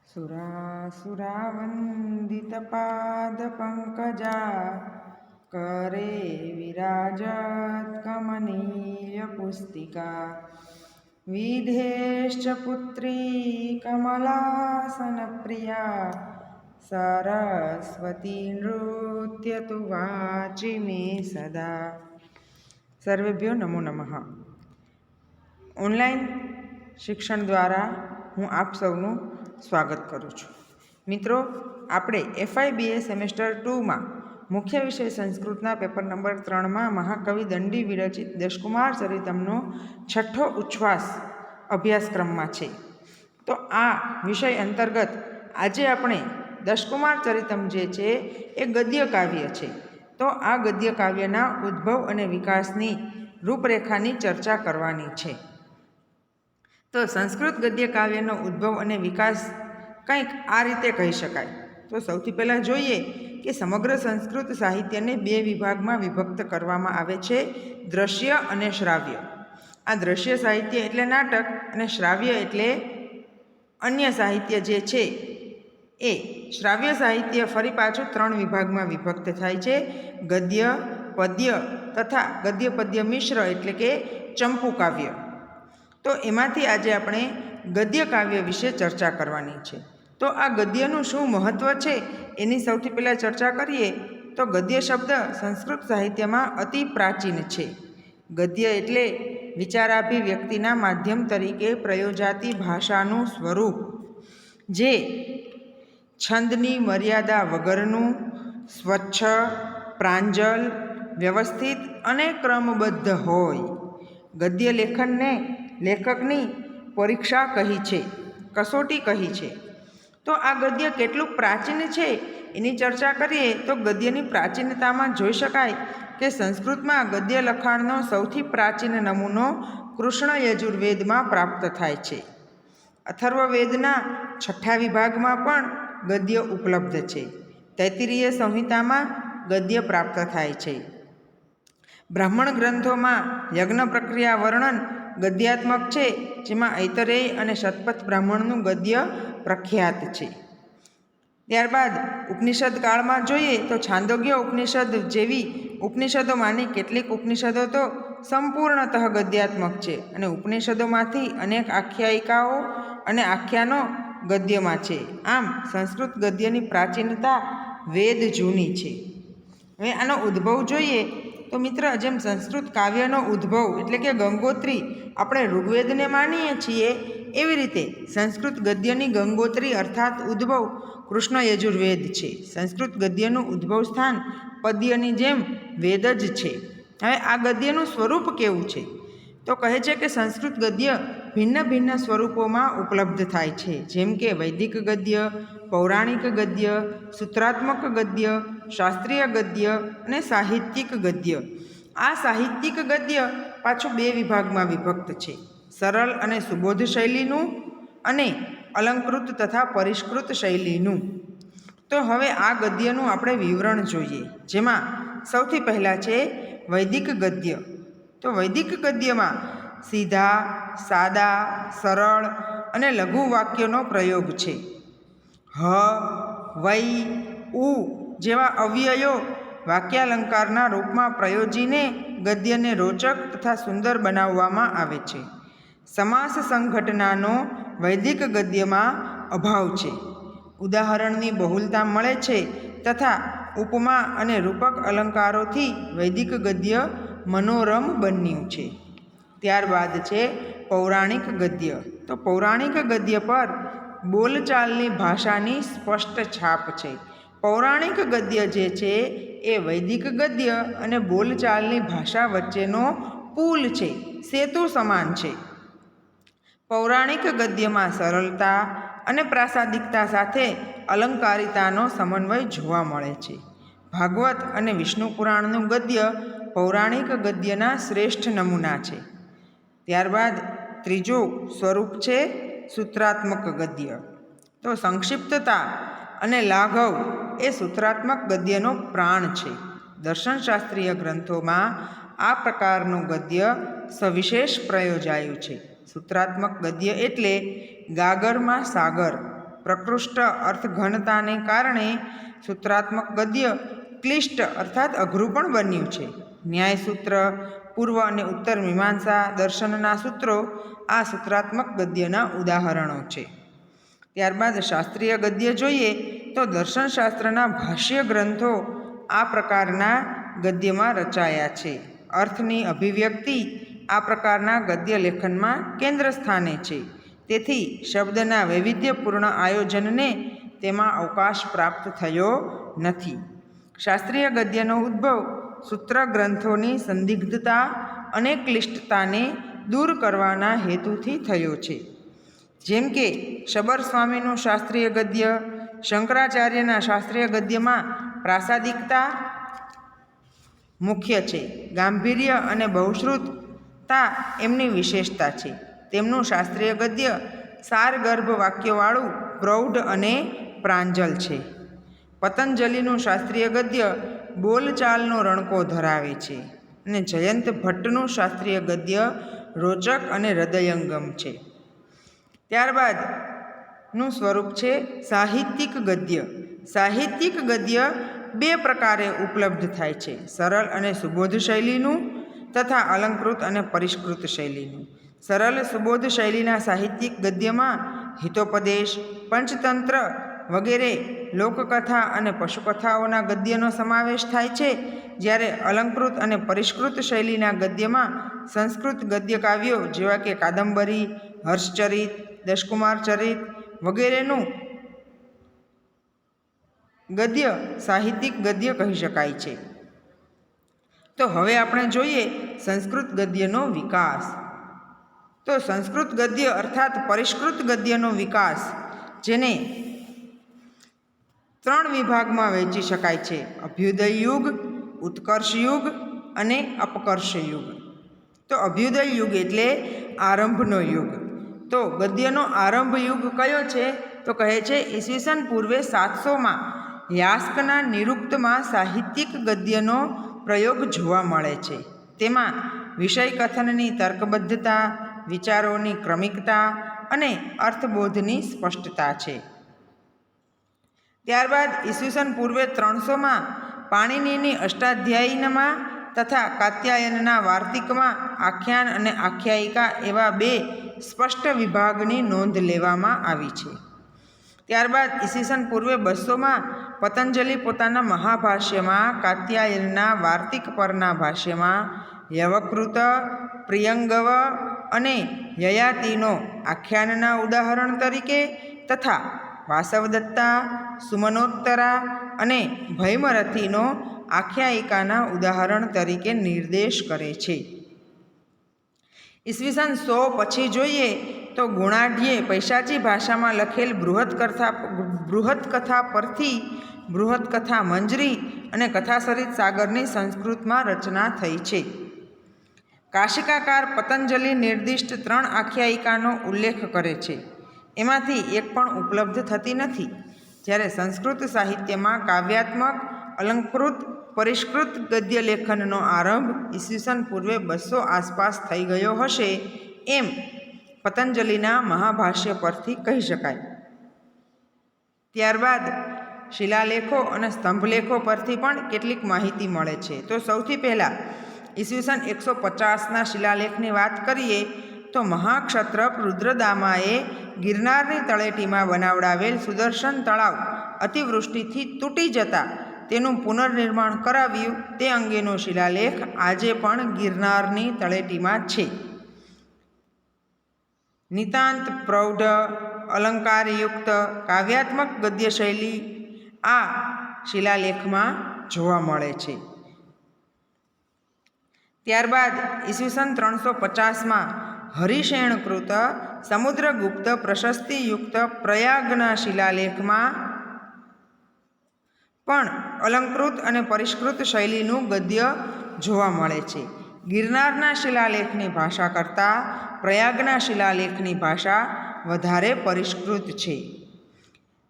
सुरासुरावन्दितपादपङ्कजा करे विराजत् कमनीयपुस्तिका विधेश्च पुत्री कमलासनप्रिया सरस्वती नृत्यतु वाचि मे सदा। સર્વેભ્યો નમો નમઃ। ઓનલાઈન શિક્ષણ દ્વારા હું આપ સૌનું સ્વાગત કરું છું। મિત્રો, આપણે FIBA સેમેસ્ટર 2માં મુખ્ય વિષય સંસ્કૃતના પેપર નંબર 3માં મહાકવિ દંડી વિરચિત દશકુમાર ચરિતમનો છઠ્ઠો ઉચ્છ્વાસ અભ્યાસક્રમમાં છે। તો આ વિષય અંતર્ગત આજે આપણે દશકુમાર ચરિતમ જે છે એ ગદ્ય કાવ્ય છે। તો આ ગદ્ય કાવ્યના ઉદ્ભવ અને વિકાસની રૂપરેખાની ચર્ચા કરવાની છે। તો સંસ્કૃત ગદ્ય કાવ્યનો ઉદ્ભવ અને વિકાસ કંઈક આ રીતે કહી શકાય। તો સૌથી પહેલાં જોઈએ કે સમગ્ર સંસ્કૃત સાહિત્યને બે વિભાગમાં વિભક્ત કરવામાં આવે છે, દ્રશ્ય અને શ્રાવ્ય। આ દ્રશ્ય સાહિત્ય એટલે નાટક અને શ્રાવ્ય એટલે અન્ય સાહિત્ય જે છે એ। શ્રાવ્ય સાહિત્ય ફરી પાછું ત્રણ વિભાગમાં વિભક્ત થાય છે, ગદ્ય, પદ્ય તથા ગદ્ય પદ્ય મિશ્ર એટલે કે ચંપુ કાવ્ય। તો એમાંથી આજે આપણે ગદ્ય કાવ્ય વિશે ચર્ચા કરવાની છે। તો આ ગદ્યનું શું મહત્ત્વ છે એની સૌથી પહેલાં ચર્ચા કરીએ તો ગદ્ય શબ્દ સંસ્કૃત સાહિત્યમાં અતિ પ્રાચીન છે। ગદ્ય એટલે વિચારાભિવ્યક્તિના માધ્યમ તરીકે પ્રયોજાતી ભાષાનું સ્વરૂપ, જે છંદની મર્યાદા વગરનું, સ્વચ્છ, પ્રાંજલ, વ્યવસ્થિત અને ક્રમબદ્ધ હોય। ગદ્ય લેખનને લેખકની પરીક્ષા કહી છે, કસોટી કહી છે। તો આ ગદ્ય કેટલું પ્રાચીન છે એની ચર્ચા કરીએ તો ગદ્યની પ્રાચીનતામાં જોઈ શકાય કે સંસ્કૃતમાં ગદ્ય લખાણનો સૌથી પ્રાચીન નમૂનો કૃષ્ણ યજુર્વેદમાં પ્રાપ્ત થાય છે। અથર્વવેદના છઠ્ઠા વિભાગમાં પણ ગદ્ય ઉપલબ્ધ છે। તૈત્તિરીય સંહિતામાં ગદ્ય પ્રાપ્ત થાય છે। બ્રાહ્મણ ગ્રંથોમાં યજ્ઞ પ્રક્રિયા વર્ણન ગદ્યાત્મક છે, જેમાં ઐતરેય અને શતપથ બ્રાહ્મણનું ગદ્ય પ્રખ્યાત છે। ત્યારબાદ ઉપનિષદ કાળમાં જોઈએ તો છાંદોગ્ય ઉપનિષદ જેવી ઉપનિષદોમાંની કેટલીક ઉપનિષદો તો સંપૂર્ણતઃ ગદ્યાત્મક છે અને ઉપનિષદોમાંથી અનેક આખ્યાયિકાઓ અને આખ્યાનો ગદ્યમાં છે। આમ સંસ્કૃત ગદ્યની પ્રાચીનતા વેદ જૂની છે। હવે આનો ઉદ્ભવ જોઈએ તો મિત્ર, જેમ સંસ્કૃત કાવ્યનો ઉદ્ભવ એટલે કે ગંગોત્રી આપણે ઋગ્વેદને માનીએ છીએ, એવી રીતે સંસ્કૃત ગદ્યની ગંગોત્રી અર્થાત ઉદ્ભવ કૃષ્ણ યજુર્વેદ છે। સંસ્કૃત ગદ્યનું ઉદ્ભવ સ્થાન પદ્યની જેમ વેદ જ છે। હવે આ ગદ્યનું સ્વરૂપ કેવું છે તો કહે છે કે સંસ્કૃત ગદ્ય ભિન્ન ભિન્ન સ્વરૂપોમાં ઉપલબ્ધ થાય છે, જેમ કે વૈદિક ગદ્ય, પૌરાણિક ગદ્ય, સૂત્રાત્મક ગદ્ય, શાસ્ત્રીય ગદ્ય અને સાહિત્યિક ગદ્ય। આ સાહિત્યિક ગદ્ય પાછું બે વિભાગમાં વિભક્ત છે, સરળ અને સુબોધ શૈલીનું અને અલંકૃત તથા પરિષ્કૃત શૈલીનું। તો હવે આ ગદ્યનું આપણે વિવરણ જોઈએ, જેમાં સૌથી પહેલાં છે વૈદિક ગદ્ય। તો વૈદિક ગદ્યમાં સીધા, સાદા, સરળ અને લઘુ વાક્યોનો પ્રયોગ છે। હ, વૈ, ઉ જેવા અવ્યયો વાક્યાલંકારના રૂપમાં પ્રયોજીને ગદ્યને રોચક તથા સુંદર બનાવવામાં આવે છે। સમાસ સંઘટનાનો વૈદિક ગદ્યમાં અભાવ છે, ઉદાહરણની બહુલતા મળે છે તથા ઉપમા અને રૂપક અલંકારોથી વૈદિક ગદ્ય મનોરમ બન્યું છે। ત્યારબાદ છે પૌરાણિક ગદ્ય। તો પૌરાણિક ગદ્ય પર બોલચાલની ભાષાની સ્પષ્ટ છાપ છે। પૌરાણિક ગદ્ય જે છે એ વૈદિક ગદ્ય અને બોલચાલની ભાષા વચ્ચેનો પુલ છે, સેતુ સમાન છે। પૌરાણિક ગદ્યમાં સરળતા અને પ્રાસાદિકતા સાથે અલંકારિતાનો સમન્વય જોવા મળે છે। ભાગવત અને વિષ્ણુ પુરાણનું ગદ્ય પૌરાણિક ગદ્યના શ્રેષ્ઠ નમૂના છે। ત્યારબાદ ત્રીજું સ્વરૂપ છે સૂત્રાત્મક ગદ્ય। તો સંક્ષિપ્તતા અને લાઘવ એ સૂત્રાત્મક ગદ્યનો પ્રાણ છે। દર્શનશાસ્ત્રીય ગ્રંથોમાં આ પ્રકારનું ગદ્ય સવિશેષ પ્રયોજાયું છે। સૂત્રાત્મક ગદ્ય એટલે ગાગરમાં સાગર, પ્રકૃષ્ટ અર્થઘનતાને કારણે સૂત્રાત્મક ગદ્ય ક્લિષ્ટ અર્થાત અઘરું પણ બન્યું છે. ન્યાયસૂત્ર, પૂર્વ અને ઉત્તર મીમાંસા દર્શનના સૂત્રો આ સૂત્રાત્મક ગદ્યના ઉદાહરણો છે. ત્યારબાદ શાસ્ત્રીય ગદ્ય જોઈએ તો દર્શનશાસ્ત્રના ભાષ્ય ગ્રંથો આ પ્રકારના ગદ્યમાં રચાયા છે. અર્થની અભિવ્યક્તિ આ પ્રકારના ગદ્ય લેખનમાં કેન્દ્ર સ્થાને છે. તેથી શબ્દના વૈવિધ્યપૂર્ણ આયોજનને તેમાં અવકાશ પ્રાપ્ત થયો નથી. શાસ્ત્રીય ગદ્યનો ઉદ્ભવ સૂત્ર ગ્રંથોની સંદિગ્ધતા અને ક્લિષ્ટતાને દૂર કરવાના હેતુથી થયો છે. જેમ કે શબર સ્વામીનું શાસ્ત્રીય ગદ્ય, શંકરાચાર્યના શાસ્ત્રીય ગદ્યમાં પ્રાસાદિકતા મુખ્ય છે. ગાંભીર્ય અને બહુશ્રુતતા એમની વિશેષતા છે. તેમનું શાસ્ત્રીય ગદ્ય સારગર્ભ વાક્યવાળું, પ્રૌઢ અને પ્રાંજલ છે. પતંજલિનું શાસ્ત્રીય ગદ્ય બોલચાલનો રણકો ધરાવે છે અને જયંત ભટ્ટનું શાસ્ત્રીય ગદ્ય રોચક અને હૃદયંગમ છે. ત્યારબાદનું સ્વરૂપ છે સાહિત્યિક ગદ્ય. સાહિત્યિક ગદ્ય બે પ્રકારે ઉપલબ્ધ થાય છે: સરળ અને સુબોધ શૈલીનું તથા અલંકૃત અને પરિષ્કૃત શૈલીનું. સરળ સુબોધ શૈલીના સાહિત્યિક ગદ્યમાં હિતોપદેશ, પંચતંત્ર વગેરે લોકકથા અને પશુકથાઓના ગદ્યનો સમાવેશ થાય છે. જ્યારે અલંકૃત અને પરિષ્કૃત શૈલીના ગદ્યમાં સંસ્કૃત ગદ્ય કાવ્યો જેવા કે કાદંબરી, હર્ષચરિત, દશકુમાર ચરિત વગેરેનું ગદ્ય સાહિત્યિક ગદ્ય કહી શકાય છે. તો હવે આપણે જોઈએ સંસ્કૃત ગદ્યનો વિકાસ. તો સંસ્કૃત ગદ્ય અર્થાત પરિષ્કૃત ગદ્યનો વિકાસ, જેને 3 વિભાગમાં વહેંચી શકાય છે: અભ્યુદય યુગ, ઉત્કર્ષ યુગ અને અપકર્ષ યુગ. તો અભ્યુદય યુગ એટલે આરંભનો યુગ. તો ગદ્યનો આરંભ યુગ કયો છે? તો કહે છે ઈસવીસન પૂર્વે 700માં યાસ્કના નિરુક્તમાં સાહિત્યિક ગદ્યનો પ્રયોગ જોવા મળે છે. તેમાં વિષય કથનની તર્કબદ્ધતા, વિચારોની ક્રમિકતા અને અર્થબોધની સ્પષ્ટતા છે. ત્યારબાદ ઈસવીસન પૂર્વે 300માં પાણિનીની અષ્ટાધ્યાયીનમાં તથા કાત્યાયનના વાર્તિકમાં આખ્યાન અને આખ્યાયિકા એવા 2 સ્પષ્ટ વિભાગની નોંધ લેવામાં આવી છે. ત્યારબાદ ઈસવીસન પૂર્વે 200માં પતંજલિ પોતાના મહાભાષ્યમાં કાત્યાયનના વાર્તિક પરના ભાષ્યમાં યવકૃત, પ્રિયંગવ અને યયાતિનો આખ્યાનના ઉદાહરણ તરીકે તથા વાસવદત્તા, સુમનોત્તરા અને ભૈમરથીનો આખ્યાયિકાના ઉદાહરણ તરીકે નિર્દેશ કરે છે. ઈસવીસન 100 પછી જોઈએ તો ગુણાઢ્યે પૈશાચી ભાષામાં લખેલ બૃહત્કથા પરથી બૃહત્કથા મંજરી અને કથાસરિત સાગરની સંસ્કૃતમાં રચના થઈ છે. કાશિકાકાર પતંજલિ નિર્દિષ્ટ 3 આખ્યાયિકાનો ઉલ્લેખ કરે છે. એમાંથી એક પણ ઉપલબ્ધ થતી નથી. જ્યારે સંસ્કૃત સાહિત્યમાં કાવ્યાત્મક, અલંકૃત, પરિષ્કૃત ગદ્ય લેખનનો આરંભ ઈસવીસન પૂર્વે 200 આસપાસ થઈ ગયો હશે એમ પતંજલિના મહાભાષ્ય પરથી કહી શકાય. ત્યારબાદ શિલાલેખો અને સ્તંભલેખો પરથી પણ કેટલીક માહિતી મળે છે. તો સૌથી પહેલાં ઈસવીસન 150ના શિલાલેખની વાત કરીએ તો મહાક્ષત્રપ રુદ્રદામાએ ગિરનારની તળેટીમાં બનાવડાવેલ સુદર્શન તળાવ અતિવૃષ્ટિથી તૂટી જતા તેનું પુનર્નિર્માણ કરાવ્યું તે અંગેનો શિલાલેખ આજે પણ ગિરનારની તળેટીમાં છે. નિતાંત પ્રૌઢ, અલંકારયુક્ત કાવ્યાત્મક ગદ્ય શૈલી આ શિલાલેખમાં જોવા મળે છે. ત્યારબાદ ઈસવીસન 350માં હરિશેણકૃત સમુદ્રગુપ્ત પ્રશસ્તિયુક્ત પ્રયાગના શિલાલેખમાં પણ અલંકૃત અને પરિષ્કૃત શૈલીનું ગદ્ય જોવા મળે છે. ગિરનારના શિલાલેખની ભાષા કરતાં પ્રયાગના શિલાલેખની ભાષા વધારે પરિષ્કૃત છે.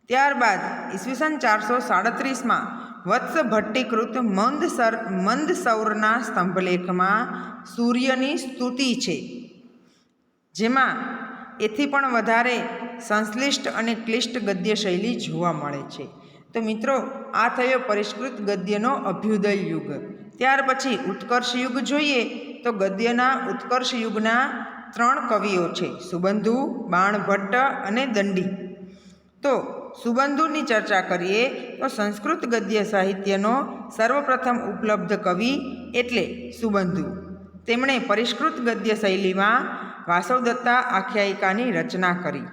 ત્યારબાદ ઈસવીસન 437માં વત્સ ભટ્ટીકૃત મંદસૌરના સ્તંભલેખમાં સૂર્યની સ્તુતિ છે, જેમાં એથી પણ વધારે સંશ્લિષ્ટ અને ક્લિષ્ટ ગદ્ય શૈલી જોવા મળે છે. તો મિત્રો, આ થયો પરિષ્કૃત ગદ્યનો અભ્યુદય યુગ. ત્યાર પછી ઉત્કર્ષ યુગ જોઈએ તો ગદ્યના ઉત્કર્ષ યુગના 3 કવિઓ છે: સુબંધુ, બાણભટ્ટ અને દંડી. તો સુબંધુની ચર્ચા કરીએ તો સંસ્કૃત ગદ્ય સાહિત્યનો સર્વપ્રથમ ઉપલબ્ધ કવિ એટલે સુબંધુ. તેમણે પરિષ્કૃત ગદ્ય શૈલીમાં વાસવદત્તા આખ્યાયિકાની રચના કરી.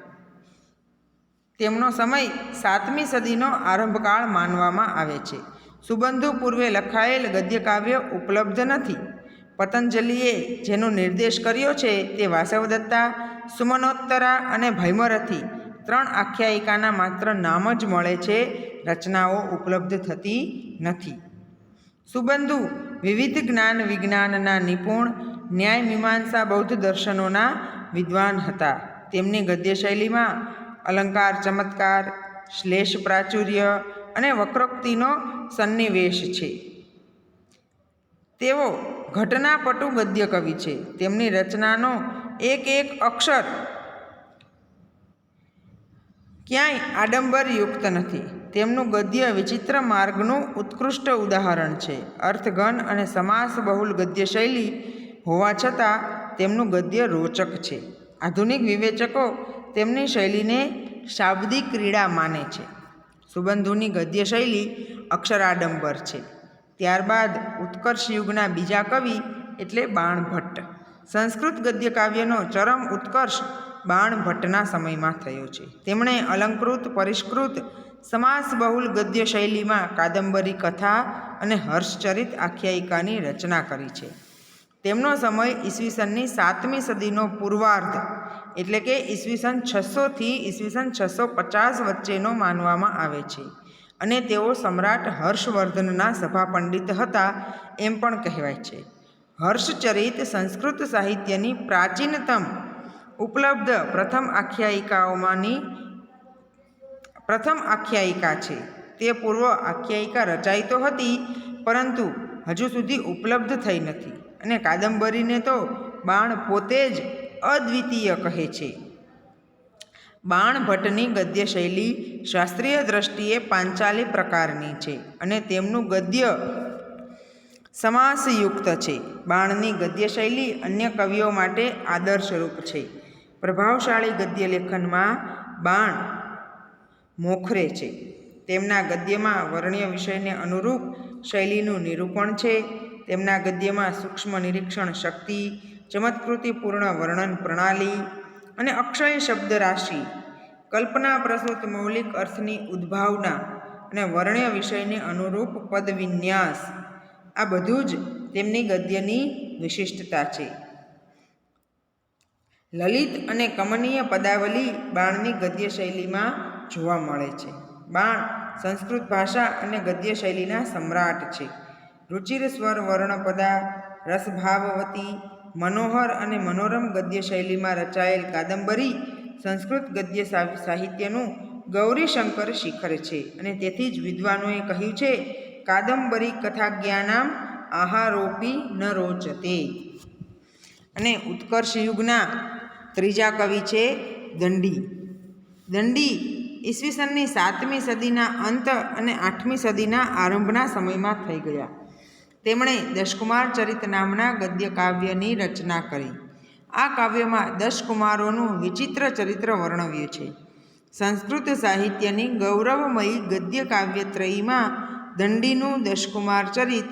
તેમનો સમય 7મી સદીનો આરંભકાળ માનવામાં આવે છે. સુબંધુ પૂર્વે લખાયેલ ગદ્યકાવ્ય ઉપલબ્ધ નથી. પતંજલિએ જેનો નિર્દેશ કર્યો છે તે વાસવદત્તા, સુમનોત્તરા અને ભૈમરથી 3 આખ્યાયિકાના માત્ર નામ જ મળે છે. રચનાઓ ઉપલબ્ધ થતી નથી. સુબંધુ વિવિધ જ્ઞાન વિજ્ઞાનના નિપુણ, ન્યાય મીમાંસા બૌદ્ધ દર્શનોના વિદ્વાન હતા. તેમની ગદ્ય શૈલીમાં અલંકાર, ચમત્કાર, શ્લેષ પ્રાચુર્ય અને વક્રોક્તિનો સન્નિવેશ છે. તેઓ ઘટનાપટુ ગદ્ય કવિ છે. તેમની રચનાનો એક એક અક્ષર ક્યાંય આડંબરયુક્ત નથી. તેમનું ગદ્ય વિચિત્ર માર્ગનું ઉત્કૃષ્ટ ઉદાહરણ છે. અર્થઘન અને સમાસ બહુલ ગદ્ય શૈલી હોવા છતાં તેમનું ગદ્ય રોચક છે. આધુનિક વિવેચકો તેમની શૈલીને શાબ્દિક ક્રીડા માને છે. સુબંધુની ગદ્ય શૈલી અક્ષરાડંબર છે. ત્યારબાદ ઉત્કર્ષ યુગના બીજા કવિ એટલે બાણભટ્ટ. સંસ્કૃત ગદ્ય કાવ્યનો ચરમ ઉત્કર્ષ બાણભટ્ટના સમયમાં થયો છે. તેમણે અલંકૃત, પરિષ્કૃત, સમાસ બહુલ ગદ્ય શૈલીમાં કાદંબરી કથા અને હર્ષચરિત આખ્યાયિકાની રચના કરી છે. તેમનો સમય ઈસવીસનની 7મી સદીનો પૂર્વાર્ધ એટલે કે ઈસવીસન 600 થી ઈસવીસન 650 વચ્ચેનો માનવામાં આવે છે અને તેઓ સમ્રાટ હર્ષવર્ધનના સભાપંડિત હતા એમ પણ કહેવાય છે. હર્ષચરિત સંસ્કૃત સાહિત્યની પ્રાચીનતમ ઉપલબ્ધ પ્રથમ આખ્યાયિકા છે. તે પૂર્વ આખ્યાયિકા રચાઈ તો હતી પરંતુ હજુ સુધી ઉપલબ્ધ થઈ નથી અને કાદંબરીને તો બાણ પોતે જ અદ્વિતીય કહે છે. બાણભટ્ટની ગદ્ય શૈલી શાસ્ત્રીય દ્રષ્ટિએ પાંચાલી પ્રકારની છે અને તેમનું ગદ્ય સમાસયુક્ત છે. બાણની ગદ્ય શૈલી અન્ય કવિઓ માટે આદર્શરૂપ છે. પ્રભાવશાળી ગદ્ય લેખનમાં બાણ મોખરે છે. તેમના ગદ્યમાં વર્ણ્ય વિષયને અનુરૂપ શૈલીનું નિરૂપણ છે. તેમના ગદ્યમાં સૂક્ષ્મ નિરીક્ષણ શક્તિ, ચમત્કૃતિપૂર્ણ વર્ણન પ્રણાલી અને અક્ષય શબ્દ રાશિ, કલ્પના પ્રસૂત મૌલિક અર્થની ઉદ્ભાવના અને વર્ણ્ય વિષયને અનુરૂપ પદ વિન્યાસ, આ બધું જ તેમની ગદ્યની વિશિષ્ટતા છે. લલિત અને કમનીય પદાવલી બાણની ગદ્ય શૈલીમાં જોવા મળે છે. બાણ સંસ્કૃત ભાષા અને ગદ્ય શૈલીના સમ્રાટ છે. રુચિર સ્વર વર્ણપદા, રસભાવવતી, મનોહર અને મનોરમ ગદ્ય શૈલીમાં રચાયેલ કાદંબરી સંસ્કૃત ગદ્ય સાહિત્યનું ગૌરીશંકર શિખર છે અને તેથી જ વિદ્વાનોએ કહ્યું છે, કાદંબરી કથાજ્ઞાનામ આહારોપી ન રોચતે. અને ઉત્કર્ષ યુગના ત્રીજા કવિ છે દંડી. દંડી ઈસવીસનની 7મી સદીના અંત અને 8મી સદીના આરંભના સમયમાં થઈ ગયા. તેમણે દશકુમાર ચરિત નામના ગદ્ય કાવ્યની રચના કરી. આ કાવ્યમાં 10 કુમારોનું વિચિત્ર ચરિત્ર વર્ણવ્યું છે. સંસ્કૃત સાહિત્યની ગૌરવમયી ગદ્ય કાવ્યત્રયીમાં દંડીનું દશકુમાર ચરિત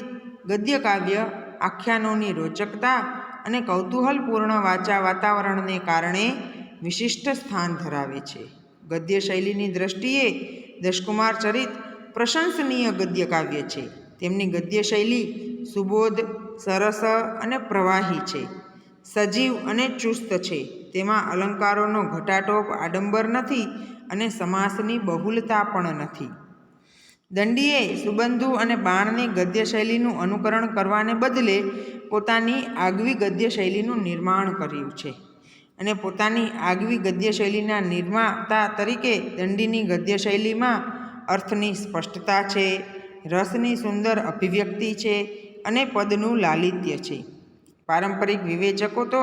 ગદ્ય કાવ્ય આખ્યાનોની રોચકતા અને કૌતૂહલપૂર્ણ વાતાવરણને કારણે વિશિષ્ટ સ્થાન ધરાવે છે. ગદ્ય શૈલીની દ્રષ્ટિએ દશકુમાર ચરિત પ્રશંસનીય ગદ્ય કાવ્ય છે. તેમની ગદ્ય શૈલી સુબોધ, સરસ અને પ્રવાહી છે. સજીવ અને ચુસ્ત છે. તેમાં અલંકારોનો ઘટાટોપ આડંબર નથી અને સમાસની બહુલતા પણ નથી. દંડીએ સુબંધુ અને બાણની ગદ્ય શૈલીનું અનુકરણ કરવાને બદલે પોતાની આગવી ગદ્ય શૈલીનું નિર્માણ કર્યું છે અને પોતાની આગવી ગદ્ય શૈલીના નિર્માતા તરીકે દંડીની ગદ્ય શૈલીમાં અર્થની સ્પષ્ટતા છે, રસની સુંદર અભિવ્યક્તિ છે અને પદનું લાલિત્ય છે. પારંપરિક વિવેચકો તો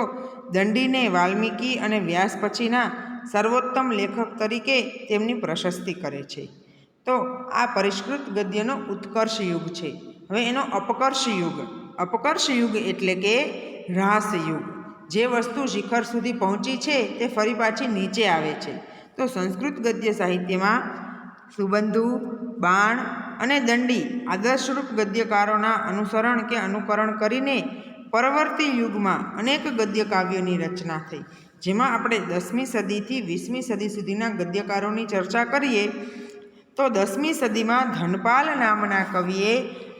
દંડીને વાલ્મીકી અને વ્યાસ પછીના સર્વોત્તમ લેખક તરીકે તેમની પ્રશસ્તિ કરે છે. તો આ પરિષ્કૃત ગદ્યનો ઉત્કર્ષ યુગ છે. હવે એનો અપકર્ષ યુગ. અપકર્ષ યુગ એટલે કે હ્રાસ યુગ. જે વસ્તુ શિખર સુધી પહોંચી છે તે ફરી પાછી નીચે આવે છે. તો સંસ્કૃત ગદ્ય સાહિત્યમાં સુબંધુ, બાણ અને દંડી આદર્શરૂપ ગદ્યકારોના અનુસરણ કે અનુકરણ કરીને પરવર્તી યુગમાં અનેક ગદ્ય કાવ્યોની રચના થઈ. જેમાં આપણે 10મી સદીથી 20મી સદી સુધીના ગદ્યકારોની ચર્ચા કરીએ તો 10મી સદીમાં ધનપાલ નામના કવિએ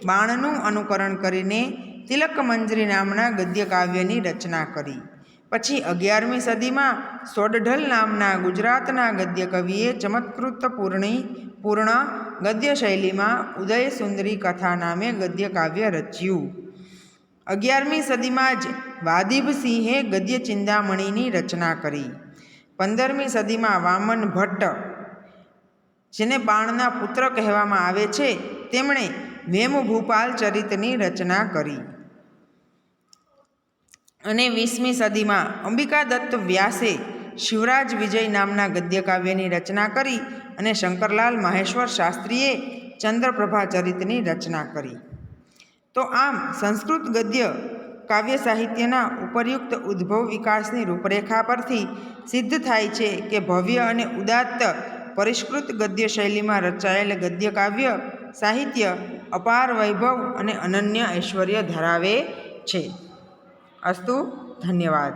બાણનું અનુકરણ કરીને તિલકમંજરી નામના ગદ્ય કાવ્યની રચના કરી. પછી 11મી સદીમાં સોડઢલ નામના ગુજરાતના ગદ્ય કવિએ ચમત્કૃત પૂર્ણ ગદ્ય શૈલીમાં ઉદયસુંદરી કથા નામે ગદ્ય કાવ્ય રચ્યું. 11મી સદીમાં જ વાદિભસિંહે ગદ્ય ચિંતામણીની રચના કરી. 15મી સદીમાં વામન ભટ્ટ, જેને બાણના પુત્ર કહેવામાં આવે છે, તેમણે વેમભૂપાલ ચરિતની રચના કરી. અને 20મી સદીમાં અંબિકાદત્ત વ્યાસે શિવરાજ વિજય નામના ગદ્ય કાવ્યની રચના કરી અને શંકરલાલ માહેશ્વર શાસ્ત્રીએ ચંદ્રપ્રભા ચરિતની રચના કરી. તો આમ સંસ્કૃત ગદ્ય કાવ્ય સાહિત્યના ઉપરયુક્ત ઉદ્ભવ વિકાસની રૂપરેખા પરથી સિદ્ધ થાય છે કે ભવ્ય અને ઉદાત્ત પરિષ્કૃત ગદ્ય શૈલીમાં રચાયેલ ગદ્ય કાવ્ય સાહિત્ય અપાર વૈભવ અને અનન્ય ઐશ્વર્ય ધરાવે છે. અસ્તુ, ધન્યવાદ.